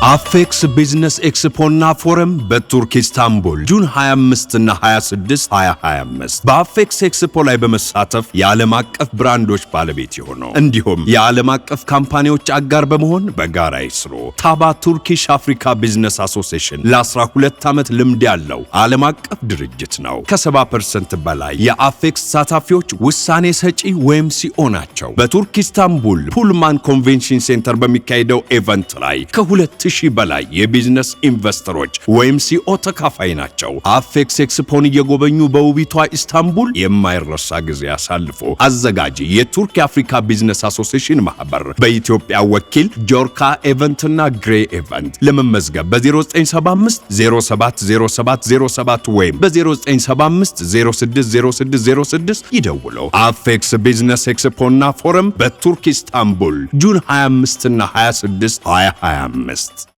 አፌክስ ቢዝነስ ኤክስፖና ፎረም በቱርክ ኢስታንቡል ጁን 25 እና 26 2025 በአፌክስ ኤክስፖ ላይ በመሳተፍ የዓለም አቀፍ ብራንዶች ባለቤት የሆነው እንዲሁም የዓለም አቀፍ ካምፓኒዎች አጋር በመሆን በጋራ ይስሩ። ታባ ቱርኪሽ አፍሪካ ቢዝነስ አሶሲዬሽን ለ12 ዓመት ልምድ ያለው ዓለም አቀፍ ድርጅት ነው። ከ70% በላይ የአፌክስ ተሳታፊዎች ውሳኔ ሰጪ ወይም ሲኦ ናቸው። በቱርክ ኢስታንቡል ፑልማን ኮንቬንሽን ሴንተር በሚካሄደው ኢቨንት ላይ ከ2000 በላይ የቢዝነስ ኢንቨስተሮች ወይም ሲኦ ተካፋይ ናቸው። አፌክስ ኤክስፖን እየጎበኙ በውቢቷ ኢስታንቡል የማይረሳ ጊዜ ያሳልፉ። አዘጋጅ የቱርክ የአፍሪካ ቢዝነስ አሶሲዬሽን ማህበር፣ በኢትዮጵያ ወኪል ጆርካ ኢቨንትና ግሬ ኢቨንት። ለመመዝገብ በ0975 070707 ወይም በ0975 060606 ይደውሉ። አፌክስ ቢዝነስ ኤክስፖና ፎረም በቱርክ ኢስታንቡል ጁን 25 እና 26 2025